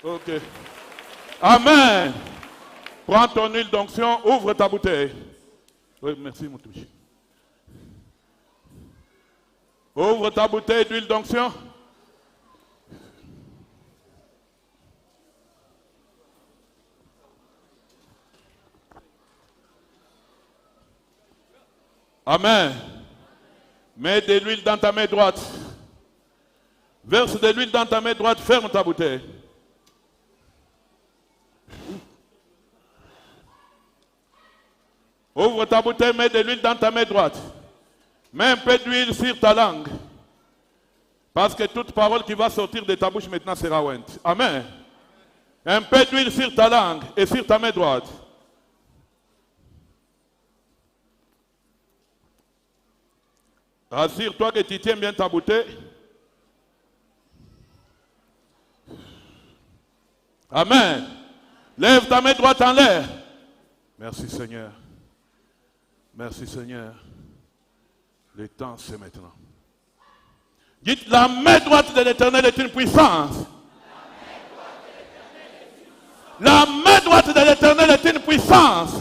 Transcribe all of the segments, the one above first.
Ok. Amen. Prends ton huile d'onction, ouvre ta bouteille. Oui, merci, mon touche. Ouvre ta bouteille d'huile d'onction. Amen. Mets de l'huile dans ta main droite. Verse de l'huile dans ta main droite, ferme ta bouteille. Ouvre ta bouteille, mets de l'huile dans ta main droite. Mets un peu d'huile sur ta langue. Parce que toute parole qui va sortir de ta bouche maintenant sera ointe. Amen. Un peu d'huile sur ta langue et sur ta main droite. Rassure-toi que tu tiens bien ta bouteille. Amen. Lève ta main droite en l'air. Merci Seigneur. Merci Seigneur. Le temps c'est maintenant. Dites, la main droite de l'Éternel est une puissance. La main droite de l'Éternel est une puissance.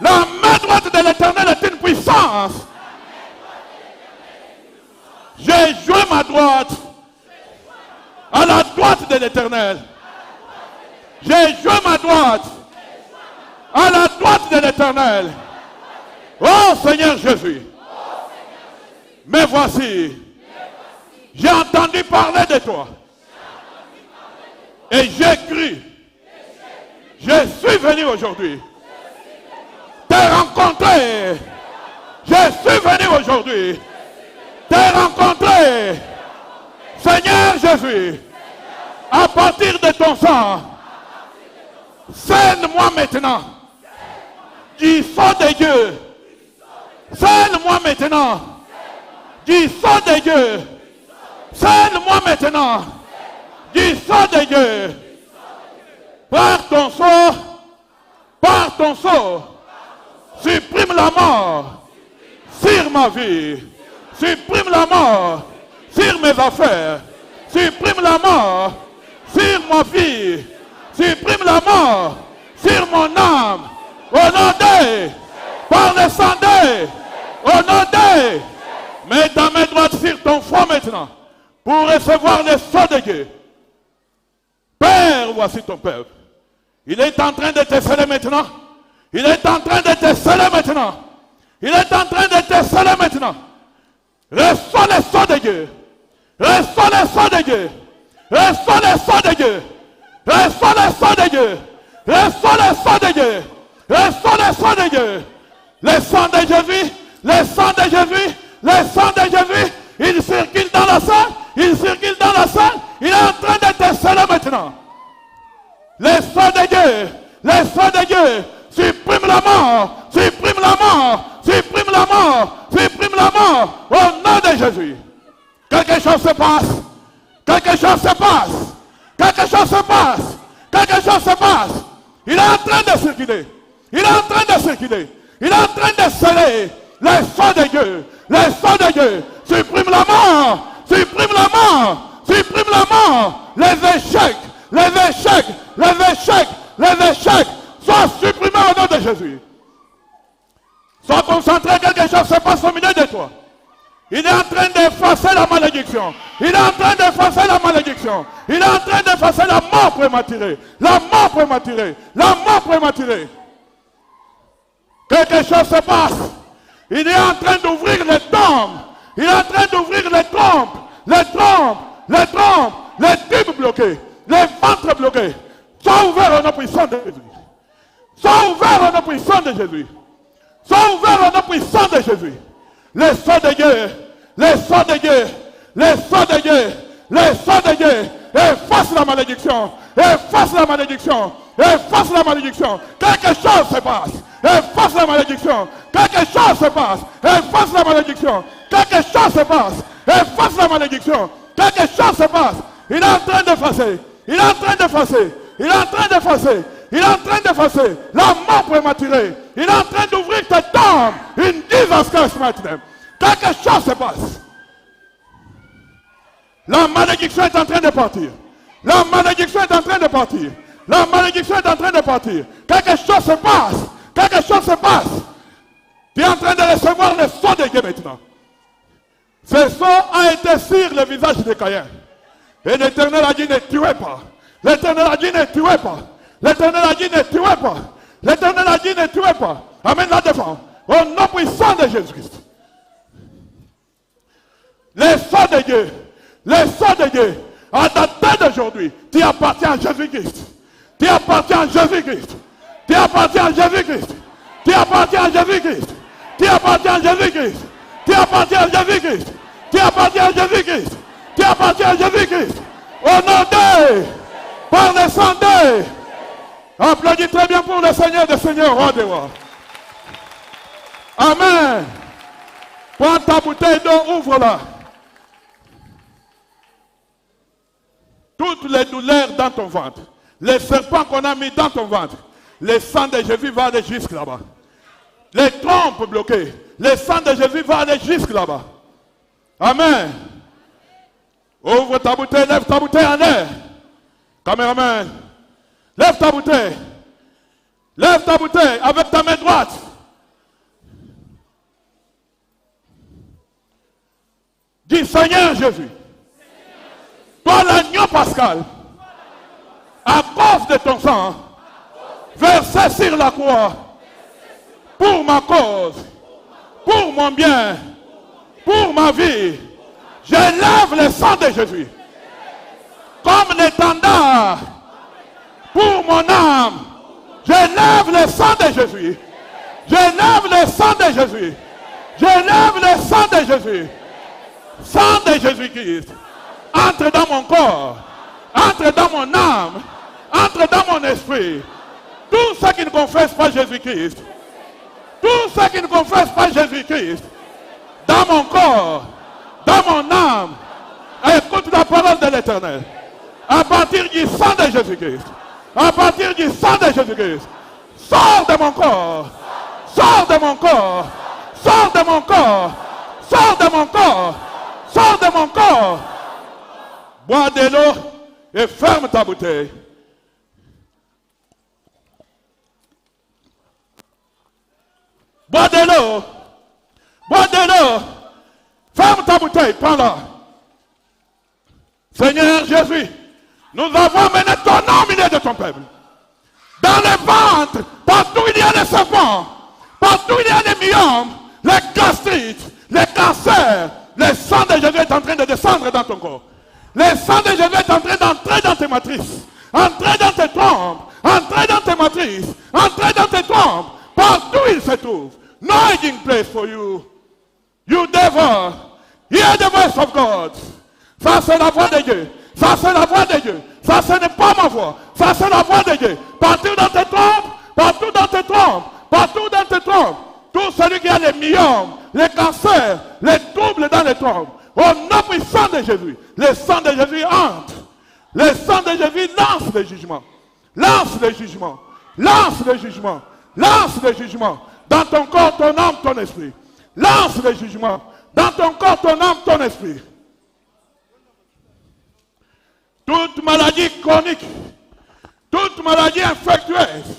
La main droite de l'Éternel est une puissance. J'ai joué ma droite à la droite de l'Éternel. J'ai joué ma droite à la droite de l'Éternel. Oh Seigneur Jésus. Mais voici, j'ai entendu parler de toi. Et j'ai cru. Je suis venu aujourd'hui te rencontrer. Je suis venu aujourd'hui te rencontrer. Seigneur Jésus, à partir de ton sang, scène-moi maintenant du sang de Dieu. Scène-moi maintenant du sang de Dieu. Scène-moi maintenant du sang de Dieu. Par ton sang, par ton sang, supprime la mort sur ma vie. Supprime la mort sur mes affaires. Supprime la mort sur ma vie. Supprime la mort sur mon âme. Au nom de, par le sang de, au nom de, mets ta main droite sur ton front maintenant pour recevoir le sang de Dieu. Père, voici ton peuple. Il est en train de te sceller maintenant. Il est en train de te sceller maintenant. Il est en train de te sceller maintenant. Reçois le sang de Dieu. Reçois le sang de Dieu. Reçois le sang de Dieu. Reçois le sang de Dieu. Reçois le sang de Dieu. Reçois le sang de Dieu. Le sang de Jésus. Le sang de Jésus. Le sang de Jésus. Il circule dans la salle. Il circule dans la salle. Il est en train de te sceller maintenant. Le sang de Dieu. Le sang de Dieu. Supprime la mort. Supprime la mort. Supprime la mort. Supprime la mort. Au nom de Jésus. Quelque chose se passe. Quelque chose se passe. Quelque chose se passe. Quelque chose se passe. Il est en train de circuler. Il est en train de circuler. Il est en train de sceller le sang de Dieu. Le sang de Dieu. Supprime la mort. Supprime la mort. Supprime la mort. Les échecs. Les échecs. Les échecs. Les échecs. Sois supprimés au nom de Jésus. Sois concentré. Quelque chose se passe au milieu de toi. Il est en train d'effacer la malédiction. Il est en train d'effacer la malédiction. Il est en train d'effacer la mort prématurée. La mort prématurée. La mort prématurée. Quelque chose se passe. Il est en train d'ouvrir les tombes. Il est en train d'ouvrir les trompes. Les trompes. Les trompes. Les tubes bloqués. Les ventres bloqués. Sois ouvert au nom puissant de Jésus. Sois ouvert au nom puissant de Jésus. Sois ouvert au nom puissant de Jésus. Le sang de Dieu, le sang de Dieu, le sang de Dieu, le sang de Dieu, efface la malédiction, efface la malédiction, efface la malédiction. Quelque chose se passe, efface la malédiction, quelque chose se passe, efface la malédiction, quelque chose se passe, efface la malédiction, quelque chose se passe. Il est en train d'effacer, il est en train d'effacer, il est en train d'effacer. Il est en train d'effacer la mort prématurée. Il est en train d'ouvrir tes tombes. Une désastreuse maintenant. Quelque chose se passe. La malédiction est en train de partir. La malédiction est en train de partir. La malédiction est en train de partir. Quelque chose se passe. Quelque chose se passe. Tu es en train de recevoir le sang de Dieu maintenant. Ce sang a été sur le visage de Caïn. Et l'Éternel a dit ne tuez pas. L'Éternel a dit ne tuez pas. L'Éternel a dit ne tuez pas. L'Éternel a dit ne tuez pas. Amen la défense. Au nom puissant de Jésus-Christ. Le sang de Dieu. Le sang de Dieu. À dater d'aujourd'hui, tu appartiens à Jésus-Christ. Tu appartiens à Jésus-Christ. Tu appartiens à Jésus-Christ. Tu appartiens à Jésus-Christ. Tu appartiens à Jésus-Christ. Tu appartiens à Jésus-Christ. Tu appartiens à Jésus-Christ. Tu appartiens à Jésus-Christ. Au nom de, par le sang de. Applaudis très bien pour le Seigneur des Seigneurs, roi des rois. Amen. Prends ta bouteille d'eau, ouvre-la. Toutes les douleurs dans ton ventre, les serpents qu'on a mis dans ton ventre, le sang de Jésus va aller jusque là-bas. Les trompes bloquées, le sang de Jésus va aller jusque là-bas. Amen. Ouvre ta bouteille, lève ta bouteille en l'air. Caméraman, lève ta bouteille. Lève ta bouteille avec ta main droite. Dis Seigneur Jésus. Toi l'agneau pascal, à cause de ton sang, versé sur la croix, pour ma cause, pour mon bien, pour ma vie, je lève le sang de Jésus, comme l'étendard, pour mon âme, je lève le sang de Jésus, je lève le sang de Jésus, je lève le sang de Jésus, sang de Jésus-Christ. Entre dans mon corps, entre dans mon âme, entre dans mon esprit. Tous ceux qui ne confessent pas Jésus-Christ, tous ceux qui ne confessent pas Jésus-Christ, dans mon corps, dans mon âme, écoute la parole de l'Éternel. À partir du sang de Jésus-Christ, à partir du sang de Jésus-Christ, sors de mon corps, sors de mon corps, sors de mon corps, sors de mon corps, sors de mon corps. Bois de l'eau et ferme ta bouteille. Bois de l'eau. Bois de l'eau. Ferme ta bouteille. Prends-la. Seigneur Jésus, nous avons mené ton nom au milieu de ton peuple. Dans le ventre, partout il y a des serpents, partout il y a des myomes, les gastrites, les cancers, le sang de Jésus est en train de descendre dans ton corps. Le sang de Jésus est en train d'entrer dans tes matrices, entrer dans tes trompes, entrer dans tes matrices, entrer dans tes trompes. Partout il se trouve. No hiding place for you. You devil, hear the voice of God. Ça c'est la voix de Dieu. Ça c'est la voix de Dieu. Ça ce n'est pas ma voix. Ça c'est la voix de Dieu. Partout dans tes trompes, partout dans tes trompes, partout dans tes trompes. Tout celui qui a les myomes, les cancers, les troubles dans les trompes. Au nom puissant de Jésus, le sang de Jésus entre. Le sang de Jésus lance le jugement. Lance le jugement. Lance le jugement. Lance le jugement. Dans ton corps, ton âme, ton esprit. Lance le jugement. Dans ton corps, ton âme, ton esprit. Toute maladie chronique, toute maladie infectieuse,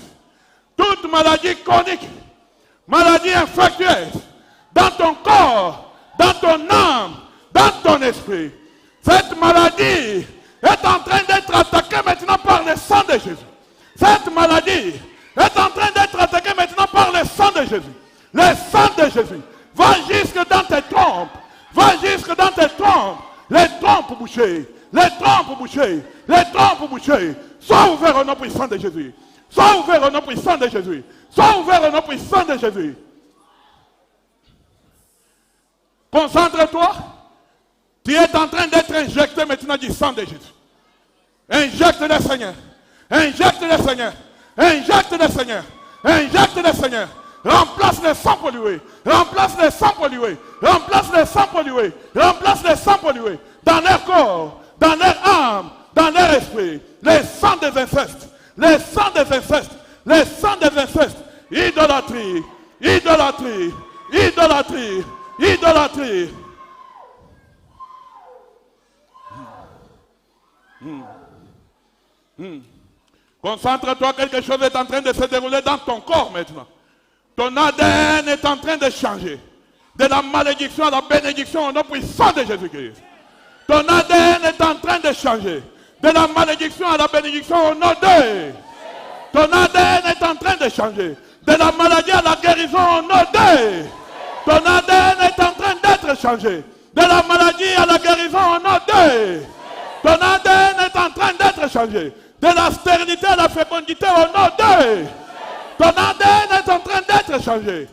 toute maladie chronique, maladie infectieuse, dans ton corps, dans ton âme, dans ton esprit. Cette maladie est en train d'être attaquée maintenant par le sang de Jésus. Cette maladie est en train d'être attaquée maintenant par le sang de Jésus. Le sang de Jésus va jusque dans tes trompes. Va jusque dans tes trompes. Les trompes bouchées. Les trompes bouchées. Les trompes bouchées. Sois ouvert au nom puissant de Jésus. Sois ouvert au nom puissant de Jésus. Sois ouvert au nom puissant de Jésus. Concentre-toi. Tu es en train d'être injecté maintenant du sang de Jésus. Injecte le Seigneur. Injecte le Seigneur. Injecte le Seigneur. Injecte le Seigneur. Remplace le sang pollué. Remplace le sang pollué. Remplace le sang pollué. Remplace le sang pollué. Dans leur corps, dans leur âme, dans leur esprit. Le sang des incestes. Le sang des incestes. Le sang des incestes. Idolâtrie. Idolâtrie. Idolâtrie. Idolâtrie. Concentre-toi, quelque chose est en train de se dérouler dans ton corps maintenant. Ton ADN est en train de changer. De la malédiction à la bénédiction au nom puissant de Jésus-Christ. Ton ADN est en train de changer. De la malédiction à la bénédiction au nom de. Ton ADN est en train de changer. De la maladie à la guérison au nom de. Ton ADN est en train d'être changé. De la maladie à la guérison au nom de. Ton ADN est en train d'être changé. De la stérilité à la fécondité au nom de. Ton ADN est en train d'être changé.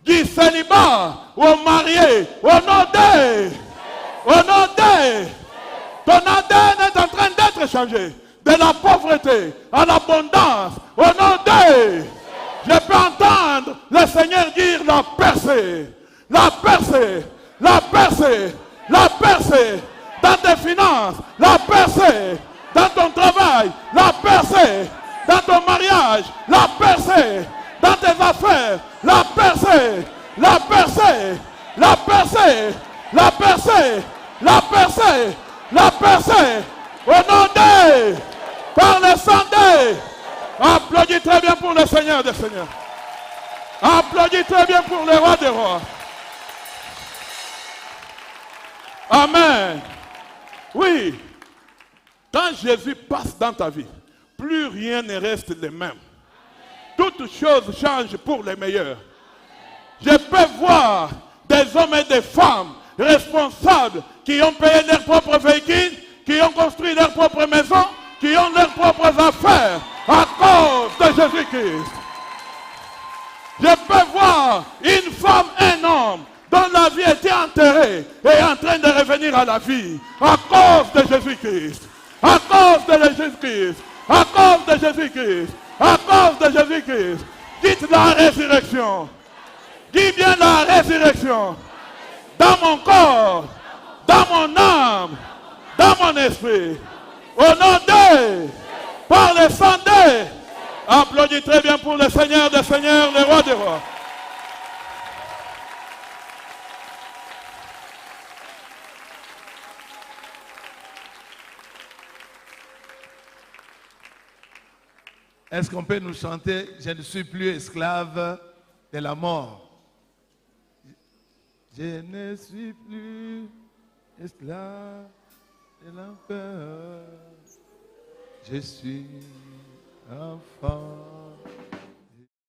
Du célibat au marié au nom de. Au nom de. Ton ADN est en train d'être changé. De la pauvreté à l'abondance au nom de. Je peux entendre le Seigneur dire la percée. La percée. La percée. La percée. Dans tes finances. La percée. Dans ton travail. La percée. Dans ton mariage. La percée. Dans tes affaires. La percée. La percée. La percée. La percée. La percée. La percée. Au nom de. Par le sang de. Applaudis très bien pour le Seigneur des Seigneurs. Applaudis très bien pour le roi des rois. Amen. Oui. Quand Jésus passe dans ta vie, plus rien ne reste le même. Toutes choses changent pour les meilleurs. Je peux voir des hommes et des femmes responsables qui ont payé leurs propres véhicules, qui ont construit leurs propres maisons, qui ont leurs propres affaires à cause de Jésus-Christ. Je peux voir une femme, un homme dont la vie était enterrée et en train de revenir à la vie à cause de Jésus-Christ. À cause de Jésus-Christ. À cause de Jésus-Christ. À cause de Jésus-Christ. Dites la résurrection. Dis bien la résurrection. Dans mon corps, dans mon âme, dans mon esprit. Au nom de, par le sang de. Applaudis très bien pour le Seigneur des Seigneurs, le roi des rois. Est-ce qu'on peut nous chanter « Je ne suis plus esclave de la mort ». Je ne suis plus esclave de l'enfer. Je suis enfant